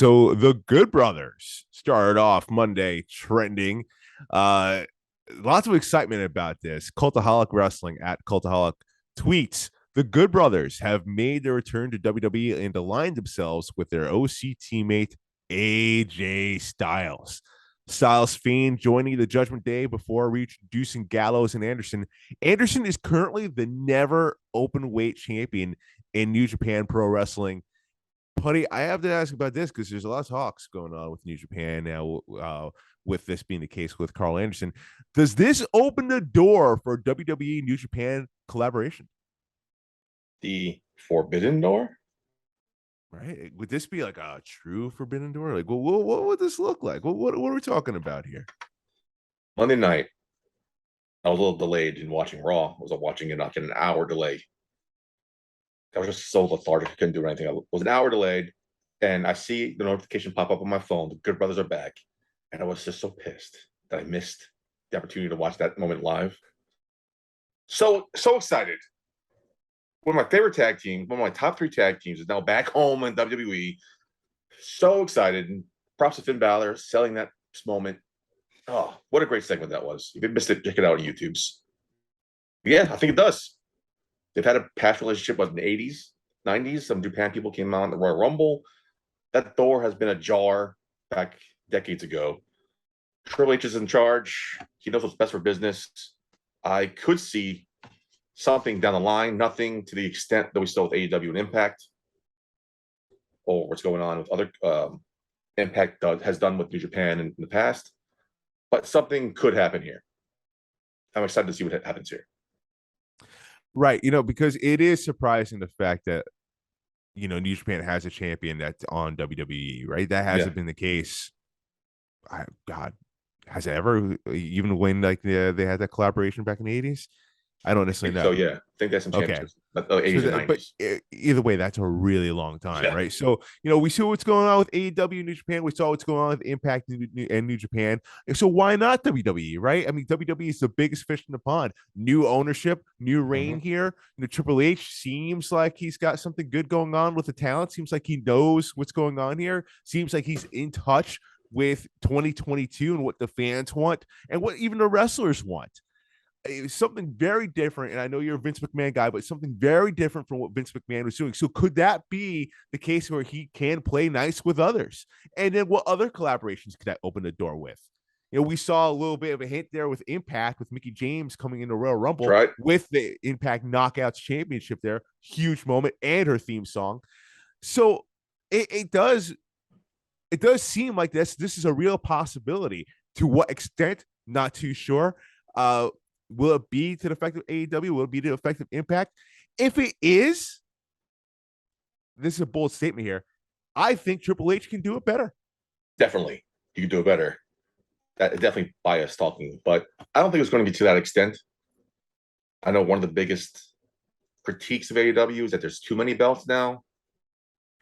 So the Good Brothers started off Monday trending. Uh, Lots of excitement about this. Cultaholic Wrestling at Cultaholic tweets the Good Brothers have made their return to WWE and aligned themselves with their OC teammate AJ Styles. Styles Fiend joining the Judgment Day before reintroducing Gallows and Anderson. Anderson is currently the never open weight champion in New Japan Pro Wrestling. Puddy, I have to ask about this because there's a lot of talks going on with New Japan now, with this being the case with Carl Anderson. Does this open the door for WWE New Japan collaboration? The forbidden door? Right? Would this be like a true forbidden door? Like, what would this look like? What are we talking about here? Monday night, I was a little delayed in watching Raw. I was watching it like an hour delay. I was just so lethargic, I couldn't do anything. I was an hour delayed, and I see the notification pop up on my phone. The Good Brothers are back, and I was just so pissed that I missed the opportunity to watch that moment live. So excited. One of my favorite tag teams, one of my top 3 tag teams, is now back home in WWE. So excited. And props to Finn Balor selling that moment. Oh, what a great segment that was. If you missed it, check it out on YouTube's. Yeah, I think it does. They've had a past relationship in the 80s, 90s. Some Japan people came out in the Royal Rumble. That door has been ajar back decades ago. Triple H is in charge. He knows what's best for business. I could see something down the line, nothing to the extent that we saw with AEW and IMPACT, or what's going on with other IMPACT has done with New Japan in the past, but something could happen here. I'm excited to see what happens here. Right, because it is surprising the fact that New Japan has a champion that's on WWE, right? That hasn't been the case. God, has it ever, even when like they had that collaboration back in the 80s? I don't necessarily know. So yeah, I think that's some championships. Okay. 80s and 90s. But either way, that's a really long time, right? So we see what's going on with AEW in New Japan. We saw what's going on with Impact and New Japan. So why not WWE, right? I mean, WWE is the biggest fish in the pond. New ownership, new reign here. Triple H seems like he's got something good going on with the talent. Seems like he knows what's going on here. Seems like he's in touch with 2022 and what the fans want and what even the wrestlers want. It was something very different, and I know you're a Vince McMahon guy, but something very different from what Vince McMahon was doing. So could that be the case where he can play nice with others? And then what other collaborations could that open the door with? We saw a little bit of a hint there with Impact, with Mickie James coming into Royal Rumble with the Impact Knockouts Championship there. Huge moment, and her theme song. So it does seem like this is a real possibility. To what extent, not too sure. Will it be to the effect of AEW? Will it be to the effect of Impact? If it is, this is a bold statement here. I think Triple H can do it better. Definitely. You can do it better. That is definitely bias talking, but I don't think it's going to be to that extent. I know one of the biggest critiques of AEW is that there's too many belts now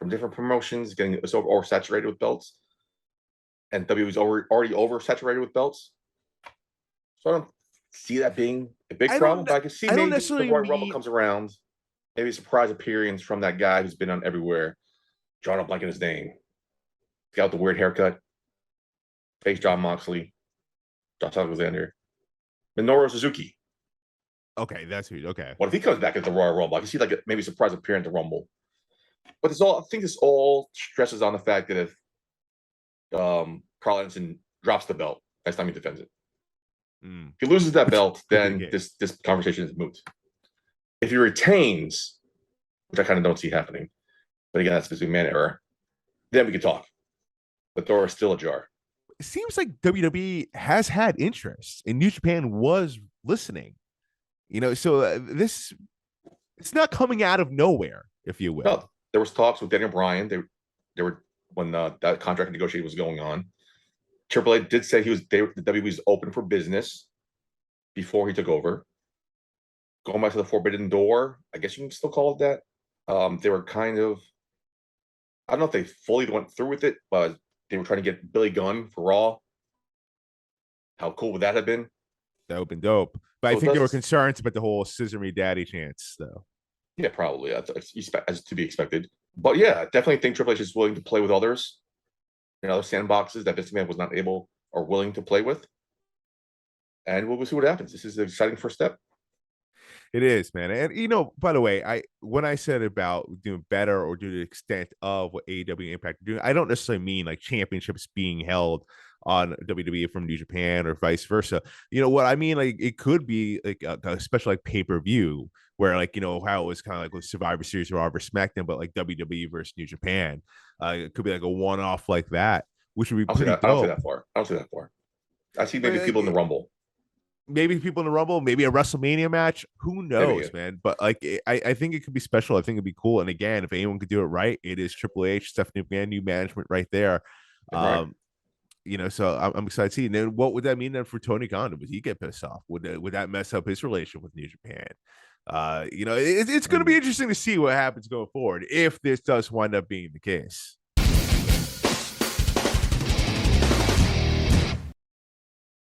from different promotions, getting so oversaturated with belts. And WWE is already oversaturated with belts. So I don't see that being a big problem, but I can see maybe the Royal Rumble comes around, maybe a surprise appearance from that guy who's been on everywhere. John, I'm blanking his name. He's got the weird haircut. Face John Moxley, Josh Alexander, Minoru Suzuki. Okay, that's who. Okay. What if he comes back at the Royal Rumble? I can see like maybe a surprise appearance at the Rumble. But I think this all stresses on the fact that if Carl Anderson drops the belt next time he defends it, if he loses that belt, then this conversation is moot. If he retains, which I kind of don't see happening, but again, that's the McMahon era, then we can talk. The door is still ajar. It seems like WWE has had interest, and New Japan was listening. So it's not coming out of nowhere, if you will. No, there was talks with Daniel Bryan. They were when that contract negotiation was going on. Triple H did say the WWE was open for business before he took over. Going back to the Forbidden Door, I guess you can still call it that. They were kind of, I don't know if they fully went through with it, but they were trying to get Billy Gunn for Raw. How cool would that have been? That would have been dope. But I think there were concerns about the whole Scissor Me Daddy chance, though. Yeah, probably. As to be expected. But yeah, I definitely think Triple H is willing to play with others. in other sandboxes that Vince McMahon was not able or willing to play with. And we'll see what happens. This is an exciting first step. It is, man. And you know, by the way, when I said about doing better or to the extent of what AEW Impact are doing, I don't necessarily mean like championships being held on WWE from New Japan or vice versa. You know what I mean? Like it could be like a special like pay-per-view where like you know how it was kind of like with Survivor Series or Raw versus SmackDown, but like WWE versus New Japan. It could be like a one-off like that, which would be I don't see pretty that. I don't see dope. that far. I don't see that far. I see maybe people in the Like, Rumble. maybe people in the Rumble, maybe a WrestleMania match. Who knows, Maybe. man? But like, I think it could be special. I think it'd be cool. And again, if anyone could do it right, it is Triple H, Stephanie McMahon, new management right there. Right. You know, so I'm excited to see. And then what would that mean then for Tony Khan? Would he get pissed off? Would that mess up his relationship with New Japan? You know, it's going to be interesting to see what happens going forward if this does wind up being the case.